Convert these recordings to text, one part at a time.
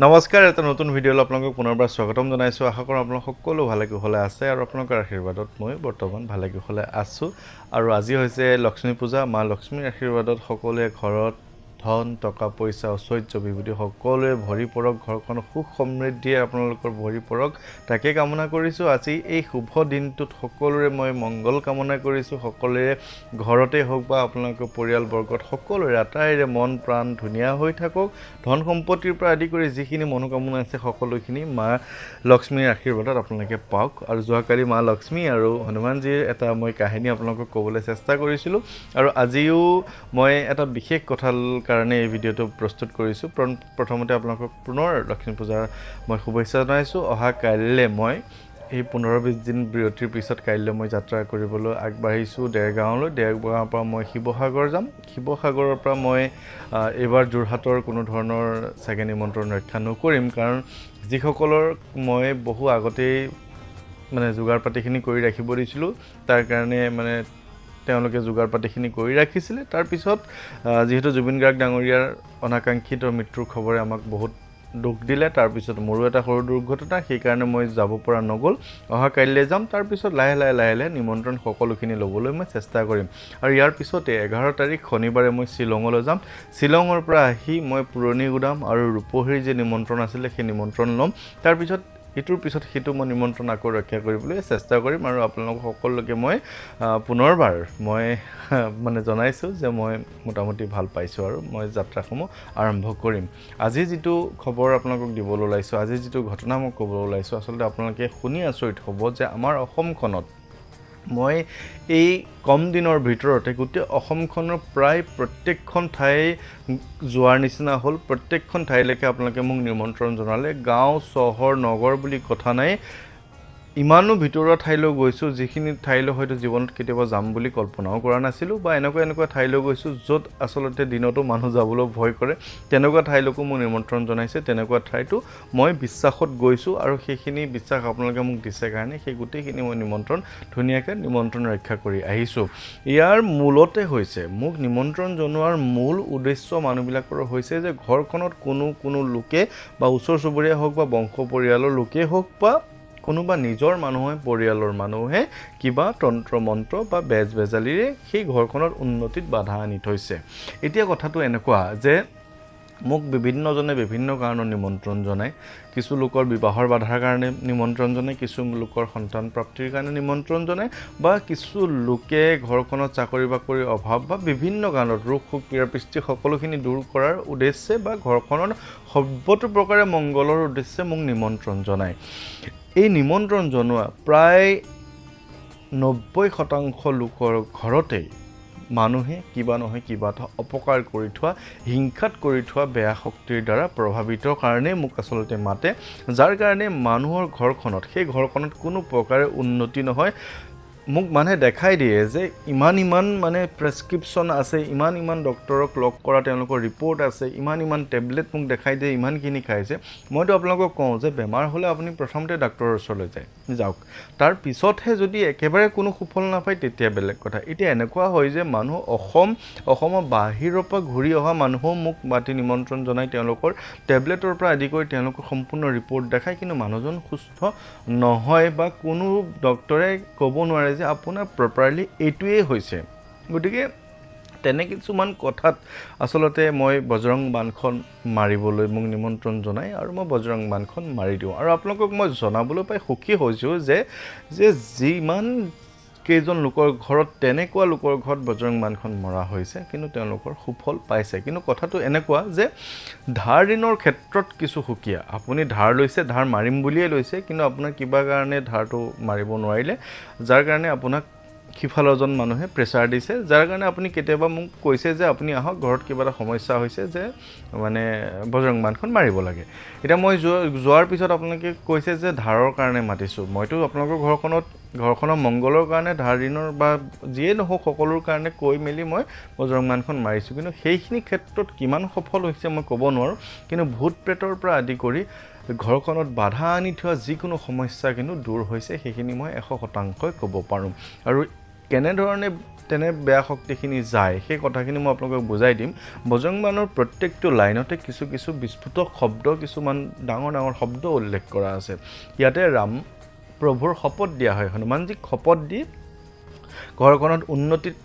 নমস্কাৰ এটা নতুন ভিডিঅ'লৈ আপোনালোকক পুনৰবাৰ স্বাগতম জনাইছোঁ আশা কৰোঁ আপোনালোক সকলো ভালে কুশলে আছে আৰু আপোনালোকৰ আশীৰ্বাদত মই বৰ্তমান ভালে কুশলে আছোঁ আৰু আজি হৈছে লক্ষ্মী পূজা মা লক্ষ্মীৰ আশীৰ্বাদত সকলোৱে ঘৰত ধন টকা পইচা ঐশ্বৰ্য বিভূতি সকলোৱে ভৰি পৰক ঘৰখন সুখ সমৃদ্ধিয়ে আপোনালোকৰ ভৰি পৰক তাকে কামনা কৰিছোঁ আজি এই শুভ দিনটোত সকলোৰে মই মংগল কামনা কৰিছোঁ সকলোৰে ঘৰতে হওক বা আপোনালোকৰ পৰিয়ালবৰ্গত সকলোৰে আটাইৰে মন প্ৰাণ ধুনীয়া হৈ থাকক ধন সম্পত্তিৰ পৰা আদি কৰি যিখিনি মনোকামনা আছে সকলোখিনি মা লক্ষ্মীৰ আশীৰ্বাদত আপোনালোকে পাওক আৰু যোৱাকালি মা লক্ষ্মী আৰু হনুমানজীৰ এটা মই কাহিনী আপোনালোকক ক'বলৈ চেষ্টা কৰিছিলোঁ আৰু আজিও মই এটা বিশেষ কথাৰ কাৰণে এই ভিডিঅ'টো প্ৰস্তুত কৰিছোঁ প্ৰথমতে আপোনালোকক পুনৰ লক্ষ্মী পূজাৰ মই শুভেচ্ছা জনাইছোঁ অহা কাইলৈ মই এই 15-20 দিন বিৰতিৰ পিছত কাইলৈ মই যাত্ৰা কৰিবলৈ আগবাঢ়িছোঁ দেৰগাঁৱলৈ দেৰগাঁৱৰ পৰা মই শিৱসাগৰ যাম শিৱসাগৰৰ পৰা মই এবাৰ যোৰহাটৰ কোনো ধৰণৰ চাগে নিমন্ত্ৰণ ৰক্ষা নকৰিম কাৰণ যিসকলৰ মই বহু আগতেই মানে যোগাৰ পাতিখিনি কৰি ৰাখিব দিছিলোঁ তাৰ কাৰণে মানে তেওঁলোকে যোগাৰ পাতিখিনি কৰি ৰাখিছিলে তাৰ পিছত যেহেতু জুবিন গাৰ্গ ডাঙৰীয়াৰ অনাকাংক্ষিত মৃত্যুৰ খবৰে আমাক বহুত দুখ দিলে তাৰ পিছত মোৰো এটা সৰু দুৰ্ঘটনা সেই কাৰণে মই যাব পৰা নগল অহা কাইলৈ যাম তাৰ পিছত লাহে লাহে নিমন্ত্ৰণ সকলোখিনি ল'বলৈ মই চেষ্টা কৰিম আৰু ইয়াৰ পিছতে 11 তাৰিখ শনিবাৰে মই শ্বিলঙলৈ যাম শ্বিলঙৰ পৰা আহি মই পুৰণি গুদাম আৰু ৰূপহীৰ যে নিমন্ত্ৰণ আছিলে সেই নিমন্ত্ৰণ ল'ম তাৰ পিছত ইটোৰ পিছত সেইটো মই নিমন্ত্ৰণ আকৌ ৰক্ষা কৰিবলৈ চেষ্টা কৰিম আৰু আপোনালোক সকলোকে মই পুনৰবাৰ মই মানে জনাইছোঁ যে মই মোটামুটি ভাল পাইছোঁ আৰু মই যাত্ৰাসমূহ আৰম্ভ কৰিম আজি যিটো খবৰ আপোনালোকক দিবলৈ ওলাইছোঁ আজি যিটো ঘটনা মই ক'বলৈ ওলাইছোঁ আচলতে আপোনালোকে শুনি আচৰিত হ'ব যে আমাৰ অসমখনত মই এই কম দিনৰ ভিতৰতে গোটেই অসমখনৰ প্ৰায় প্ৰত্যেকখন ঠাই যোৱাৰ নিচিনা হ'ল প্ৰত্যেকখন ঠাইলৈকে আপোনালোকে মোক নিমন্ত্ৰণ জনালে গাঁও চহৰ নগৰ বুলি কথা নাই ইমানো ভিতৰুৱা ঠাইলৈ গৈছোঁ যিখিনি ঠাইলৈ হয়তো জীৱনত কেতিয়াবা যাম বুলি কল্পনাও কৰা নাছিলোঁ বা এনেকুৱা ঠাইলৈ গৈছোঁ য'ত আচলতে দিনতো মানুহ যাবলৈ ভয় কৰে তেনেকুৱা ঠাইলৈকো মোক নিমন্ত্ৰণ জনাইছে তেনেকুৱা ঠাইতো মই বিশ্বাসত গৈছোঁ আৰু সেইখিনি বিশ্বাস আপোনালোকে মোক দিছে কাৰণে সেই গোটেইখিনি মই ধুনীয়াকৈ নিমন্ত্ৰণ ৰক্ষা কৰি আহিছোঁ ইয়াৰ মূলতে হৈছে মোক নিমন্ত্ৰণ জনোৱাৰ মূল উদ্দেশ্য মানুহবিলাকৰ হৈছে যে ঘৰখনত কোনো লোকে বা ওচৰ চুবুৰীয়া হওক বা বংশ পৰিয়ালৰ লোকেই হওক বা কোনোবা নিজৰ মানুহে পৰিয়ালৰ মানুহে কিবা তন্ত্ৰ মন্ত্ৰ বা বেজবেজালিৰে সেই ঘৰখনৰ উন্নতিত বাধা আনি থৈছে এতিয়া কথাটো এনেকুৱা যে মোক বিভিন্নজনে বিভিন্ন কাৰণত নিমন্ত্ৰণ জনায় কিছু লোকৰ বিবাহৰ বাধাৰ কাৰণে নিমন্ত্ৰণ জনায় কিছু লোকৰ সন্তান প্ৰাপ্তিৰ কাৰণে নিমন্ত্ৰণ জনায় বা কিছু লোকে ঘৰখনত চাকৰি বাকৰিৰ অভাৱ বা বিভিন্ন কাৰণত ৰোগ শোক পীড়াপিষ্টি সকলোখিনি দূৰ কৰাৰ উদ্দেশ্যে বা ঘৰখনৰ সৰ্বতো প্ৰকাৰে মংগলৰ উদ্দেশ্যে মোক নিমন্ত্ৰণ জনায় এই নিমন্ত্ৰণ জনোৱা প্ৰায় 90% লোকৰ ঘৰতেই মানুহে কিবা নহয় কিবা এটা অপকাৰ কৰি থোৱা হিংসাত কৰি থোৱা বেয়া শক্তিৰ দ্বাৰা প্ৰভাৱিত কাৰণে মোক আচলতে মাতে যাৰ কাৰণে মানুহৰ ঘৰখনত সেই ঘৰখনত কোনো প্ৰকাৰে উন্নতি নহয় মোক মানে দেখাই দিয়ে যে ইমান মানে প্ৰেছক্ৰিপশ্যন আছে ইমান ডক্টৰক লগ কৰা তেওঁলোকৰ ৰিপৰ্ট আছে ইমান টেবলেট মোক দেখাই দিয়ে ইমানখিনি খাইছে মইতো আপোনালোকক কওঁ যে বেমাৰ হ'লে আপুনি প্ৰথমতে ডাক্তৰৰ ওচৰলৈ যাওক তাৰ পিছতহে যদি একেবাৰে কোনো সুফল নাপায় তেতিয়া বেলেগ কথা এতিয়া এনেকুৱা হয় যে মানুহ অসমৰ বাহিৰৰ পৰা ঘূৰি অহা মানুহো মোক মাতি নিমন্ত্ৰণ জনাই তেওঁলোকৰ টেবলেটৰ পৰা আদি কৰি তেওঁলোকৰ সম্পূৰ্ণ ৰিপৰ্ট দেখায় কিন্তু মানুহজন সুস্থ নহয় বা কোনো ডক্টৰে ক'ব নোৱাৰে যে আপোনাৰ প্ৰপাৰলি এইটোৱেই হৈছে গতিকে তেনে কিছুমান কথাত আচলতে মই বজৰং বাণখন মাৰিবলৈ মোক নিমন্ত্ৰণ জনায় আৰু মই বজৰং বাণখন মাৰি দিওঁ আৰু আপোনালোকক মই জনাবলৈ পাই সুখী হৈছোঁ যে যিমান কেইজন লোকৰ ঘৰত তেনেকুৱা লোকৰ ঘৰত বজৰং বাণখন মৰা হৈছে কিন্তু তেওঁলোকৰ সুফল পাইছে কিন্তু কথাটো এনেকুৱা যে ধাৰ ঋণৰ ক্ষেত্ৰত কিছু সুকীয়া আপুনি ধাৰ লৈছে ধাৰ মাৰিম বুলিয়ে লৈছে কিন্তু আপোনাৰ কিবা কাৰণে ধাৰটো মাৰিব নোৱাৰিলে যাৰ কাৰণে আপোনাক সিফালৰজন মানুহে প্ৰেছাৰ দিছে যাৰ কাৰণে আপুনি কেতিয়াবা মোক কৈছে যে আপুনি আহক ঘৰত কিবা এটা সমস্যা হৈছে যে মানে বজৰং বাণখন মাৰিব লাগে এতিয়া মই যোৱাৰ পিছত আপোনালোকে কৈছে যে ধাৰৰ কাৰণে মাতিছোঁ মইতো আপোনালোকৰ ঘৰখনৰ মংগলৰ কাৰণে ধাৰ ঋণৰ বা যিয়ে নহওক সকলোৰ কাৰণে কৈ মেলি মই বজৰং বাণখন মাৰিছোঁ কিন্তু সেইখিনি ক্ষেত্ৰত কিমান সফল হৈছে মই ক'ব নোৱাৰোঁ কিন্তু ভূত প্ৰেতৰ পৰা আদি কৰি ঘৰখনত বাধা আনি থোৱা যিকোনো সমস্যা কিন্তু দূৰ হৈছে সেইখিনি মই 100% ক'ব পাৰোঁ আৰু কেনেধৰণে তেনে বেয়া শক্তিখিনি যায় সেই কথাখিনি মই আপোনালোকক বুজাই দিম বজৰং বানৰ প্ৰত্যেকটো লাইনতে কিছু কিছু বিস্ফোট শব্দ কিছুমান ডাঙৰ ডাঙৰ শব্দ উল্লেখ কৰা আছে ইয়াতে ৰাম প্ৰভুৰ শপত দিয়া হয় হনুমানজীক শপত দি ঘৰখনত উন্নতিত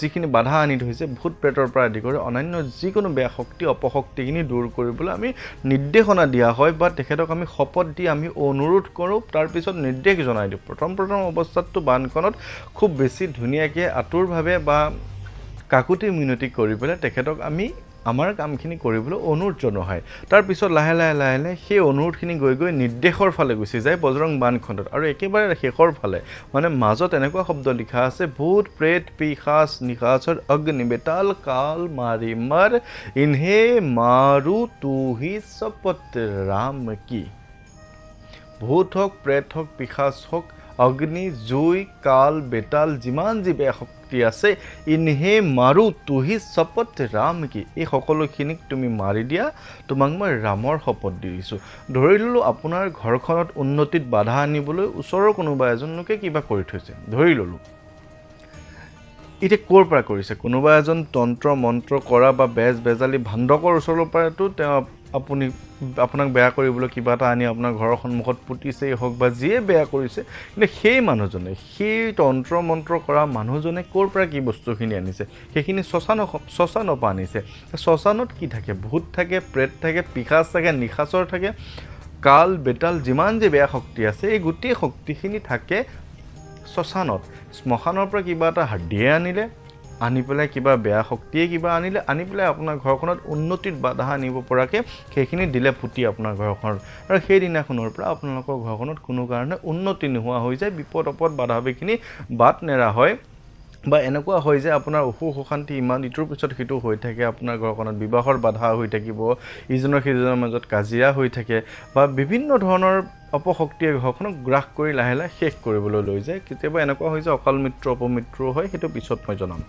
যিখিনি বাধা আনি থৈছে ভূত প্ৰেতৰ পৰা আদি কৰি অন্যান্য যিকোনো বেয়া শক্তি অপশক্তিখিনি দূৰ কৰিবলৈ আমি নিৰ্দেশনা দিয়া হয় বা তেখেতক আমি শপত দি আমি অনুৰোধ কৰোঁ তাৰ পিছত নিৰ্দেশ জনাই দিওঁ প্ৰথম অৱস্থাতটো বানখনত খুব বেছি ধুনীয়াকৈ আতুৰভাৱে বা কাকুতি মিনতি কৰি পেলাই তেখেতক আমি আমাৰ কামখিনি কৰিবলৈ অনুৰোধ জনোৱা হয় তাৰ পিছত লাহে লাহে সেই অনুৰোধখিনি গৈ নিৰ্দেশৰ ফালে গুচি যায় বজৰং বানখনত আৰু একেবাৰে শেষৰ ফালে মানে মাজত এনেকুৱা শব্দ লিখা আছে ভূত প্ৰেত পিশাচ নিশাচৰ অগ্নি বেতাল কাল মাৰি মাৰ ইনহে মাৰু তুহি শপত ৰাম কি ভূত হওক প্ৰেত হওক পিশাচ হওক অগ্নি জুই কাল বেতাল যিমান যি বেয়া শক্তি আছে ইনহে মাৰু তুহি শপত ৰাম কি এই সকলোখিনিক তুমি মাৰি দিয়া তোমাক মই ৰামৰ শপত দি দিছোঁ ধৰি ললোঁ আপোনাৰ ঘৰখনত উন্নতিত বাধা আনিবলৈ ওচৰৰ কোনোবা এজন লোকে কিবা কৰি থৈছে ধৰি ললোঁ এতিয়া ক'ৰ পৰা কৰিছে কোনোবা এজন তন্ত্ৰ মন্ত্ৰ কৰা বা বেজ বেজালি ভাণ্ডকৰ ওচৰৰ পৰাতো তেওঁ আপুনি আপোনাক বেয়া কৰিবলৈ কিবা এটা আনি আপোনাৰ ঘৰৰ সন্মুখত পুতিছেই হওক বা যিয়ে বেয়া কৰিছে কিন্তু সেই মানুহজনে সেই তন্ত্ৰ মন্ত্ৰ কৰা মানুহজনে ক'ৰ পৰা কি বস্তুখিনি আনিছে সেইখিনি শ্মশানৰ পৰা আনিছে শ্মশানত কি থাকে ভূত থাকে প্ৰেত থাকে পিশাচ থাকে নিশাচৰ থাকে কাল বেতাল যিমান যে বেয়া শক্তি আছে এই গোটেই শক্তিখিনি থাকে শ্মশানত শ্মশানৰ পৰা কিবা এটা হাড়িয়ে আনিলে আনি পেলাই কিবা বেয়া শক্তিয়ে কিবা আনিলে আনি পেলাই আপোনাৰ ঘৰখনত উন্নতিত বাধা আনিব পৰাকৈ সেইখিনি দিলে ফুটি আপোনাৰ ঘৰখনত আৰু সেই দিনাখনৰ পৰা আপোনালোকৰ ঘৰখনত কোনো কাৰণে উন্নতি নোহোৱা হৈ যায় বিপদ আপদ বাধা বিঘিনি বাট নেৰা হয় বা এনেকুৱা হয় যে আপোনাৰ অসুখ অশান্তি ইমান ইটোৰ পিছত সিটো হৈ থাকে আপোনাৰ ঘৰখনত বিবাহৰ বাধা হৈ থাকিব ইজনৰ সিজনৰ মাজত কাজিয়া হৈ থাকে বা বিভিন্ন ধৰণৰ অপশক্তিয়ে ঘৰখনক গ্ৰাস কৰি লাহে লাহে শেষ কৰিবলৈ লৈ যায় কেতিয়াবা এনেকুৱা হয় যে অকাল মৃত্যু অপমৃত্যু হয় সেইটো পিছত মই জনাম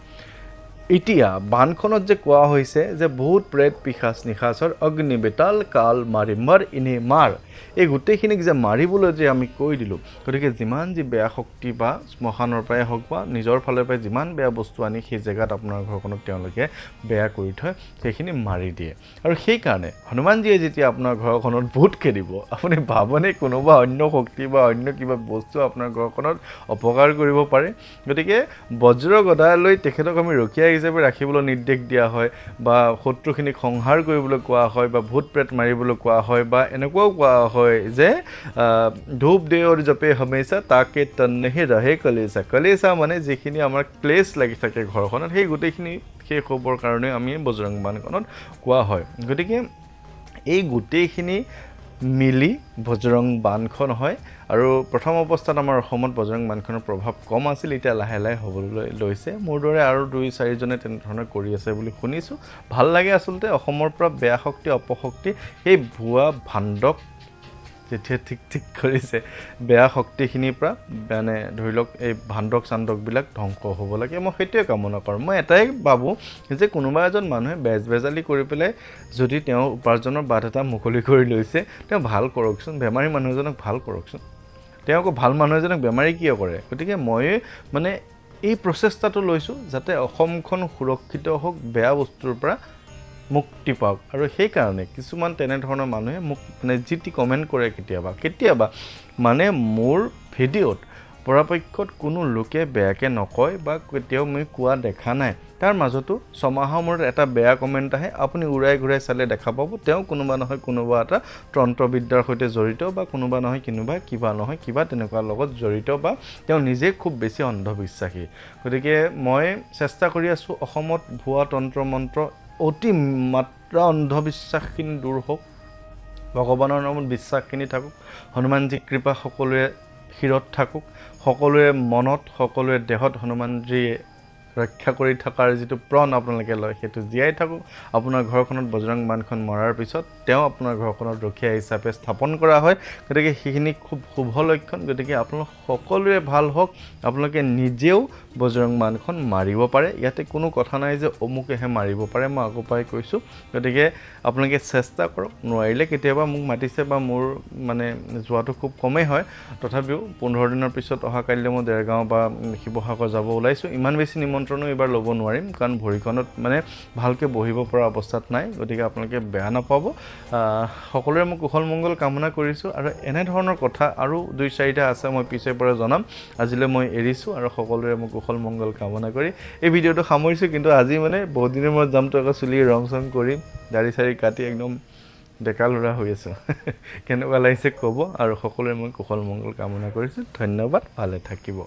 এতিয়া বানখনত যে কোৱা হৈছে যে ভূত প্ৰেত পিশাচ নিশাচৰ অগ্নি বেতাল কাল মাৰি মাৰ ইনে মাৰ এই গোটেইখিনিক যে মাৰিবলৈ যে আমি কৈ দিলোঁ গতিকে যিমান যি বেয়া শক্তি বা শ্মশানৰ পৰাই হওক বা নিজৰ ফালৰ পৰাই যিমান বেয়া বস্তু আনি সেই জেগাত আপোনাৰ ঘৰখনত তেওঁলোকে বেয়া কৰি থয় সেইখিনি মাৰি দিয়ে আৰু সেইকাৰণে হনুমানজীয়ে যেতিয়া আপোনাৰ ঘৰখনত ভূত খেদিব আপুনি ভাবনে কোনোবা অন্য শক্তি বা অন্য কিবা বস্তু আপোনাৰ ঘৰখনত অপকাৰ কৰিব পাৰে গতিকে বজ্ৰ গদা লৈ তেখেতক আমি ৰখীয়া হিচাপে ৰাখিবলৈ নিৰ্দেশ দিয়া হয় বা শত্ৰুখিনিক সংহাৰ কৰিবলৈ কোৱা হয় বা ভূত প্ৰেত মাৰিবলৈ কোৱা হয় বা এনেকুৱাও কোৱা হয় যে ধূপ দেৱৰ জপে হমেশা তাকে তন্নেহি ৰহে কলেচা মানে যিখিনি আমাৰ ক্লেশ লাগি থাকে ঘৰখনত সেই গোটেইখিনি শেষ হ'বৰ কাৰণে আমি বজৰং বানখনত কোৱা হয় গতিকে এই গোটেইখিনি মিলি বজৰং বানখন হয় আৰু প্ৰথম অৱস্থাত আমাৰ অসমত বজৰং বানখনৰ প্ৰভাৱ কম আছিল এতিয়া লাহে লাহে হ'বলৈ লৈছে মোৰ দৰে আৰু 2-4জনে তেনেধৰণে কৰি আছে বুলি শুনিছোঁ ভাল লাগে আচলতে অসমৰ পৰা বেয়া শক্তি অপশক্তি সেই ভুৱা ভাণ্ডক যেতিয়া ঠিক কৰিছে বেয়া শক্তিখিনিৰ পৰা মানে ধৰি লওক এই ভাণ্ডক চাণ্ডকবিলাক ধ্বংস হ'ব লাগে মই সেইটোৱে কামনা কৰোঁ মই এটাই ভাবোঁ যে কোনোবা এজন মানুহে বেজ বেজালি কৰি পেলাই যদি তেওঁ উপাৰ্জনৰ বাট এটা মুকলি কৰি লৈছে তেওঁ ভাল কৰকচোন বেমাৰী মানুহ এজনক ভাল কৰকচোন তেওঁ আকৌ ভাল মানুহ এজনক বেমাৰী কিয় কৰে গতিকে মই মানে এই প্ৰচেষ্টাটো লৈছোঁ যাতে অসমখন সুৰক্ষিত হওক বেয়া বস্তুৰ পৰা মুক্তি পাওক আৰু সেইকাৰণে কিছুমান তেনেধৰণৰ মানুহে মোক মানে যিটি কমেণ্ট কৰে কেতিয়াবা মানে মোৰ ভিডিঅ'ত পৰাপক্ষত কোনো লোকে বেয়াকৈ নকয় বা কেতিয়াও মই কোৱা দেখা নাই তাৰ মাজতো ছমাহৰ মূৰত এটা বেয়া কমেণ্ট আহে আপুনি উৰাই ঘূৰাই চালে দেখা পাব তেওঁ কোনোবা নহয় কোনোবা এটা তন্ত্ৰবিদ্যাৰ সৈতে জড়িত বা কোনোবা নহয় কিবা তেনেকুৱা লগত জড়িত বা তেওঁ নিজে খুব বেছি অন্ধবিশ্বাসী গতিকে মই চেষ্টা কৰি আছোঁ অসমত ভুৱা তন্ত্ৰ মন্ত্ৰ অতি মাত্ৰা অন্ধবিশ্বাসখিনি দূৰ হওক ভগৱানৰ নামত বিশ্বাসখিনি থাকক হনুমানজী কৃপা সকলোৰে শিৰত থাকক সকলোৰে মনত সকলোৰে দেহত হনুমানজীয়ে ৰক্ষা কৰি থকাৰ যিটো প্रण আপোনালোকে লয় সেইটো জীয়াই থাকক আপোনাৰ ঘৰখনত বজৰং বানখন মৰাৰ পিছত তেওঁ আপোনাৰ ঘৰখনত ৰখীয়া হিচাপে স্থাপন কৰা হয় গতিকে সেইখিনি খুব শুভ লক্ষণ গতিকে আপোনালোক সকলোৰে ভাল হওক আপোনালোকে নিজেও বজৰং বানখন মাৰিব পাৰে ইয়াতে কোনো কথা নাই যে অমুকেহে মাৰিব পাৰে মই আগৰ পৰাই কৈছোঁ গতিকে আপোনালোকে চেষ্টা কৰক নোৱাৰিলে কেতিয়াবা মোক মাতিছে বা মোৰ মানে যোৱাটো খুব কমেই হয় তথাপিও 15 দিনৰ পিছত অহা কাইলৈ মই দেৰগাঁও বা শিৱসাগৰ যাব ওলাইছোঁ ইমান বেছি নিমন্ত্ৰণো এইবাৰ ল'ব নোৱাৰিম কাৰণ ভৰিখনত মানে ভালকৈ বহিব পৰা অৱস্থাত নাই গতিকে আপোনালোকে বেয়া নাপাব সকলোৰে মই কুশল মংগল কামনা কৰিছোঁ আৰু এনেধৰণৰ কথা আৰু 2-4টা আছে মই পিছে পৰা জনাম আজিলৈ মই এৰিছোঁ আৰু সকলোৰে মই কুশল মংগল কামনা কৰি এই ভিডিঅ'টো সামৰিছোঁ কিন্তু আজি মানে বহুত দিনৰ মূৰত যাম তো আকৌ চুলি ৰং চং কৰি দাড়ি চাৰি কাটি একদম ডেকা ল'ৰা হৈ আছোঁ কেনেকুৱা লাগিছে ক'ব আৰু সকলোৰে মই কুশল মংগল কামনা কৰিছোঁ ধন্যবাদ ভালে থাকিব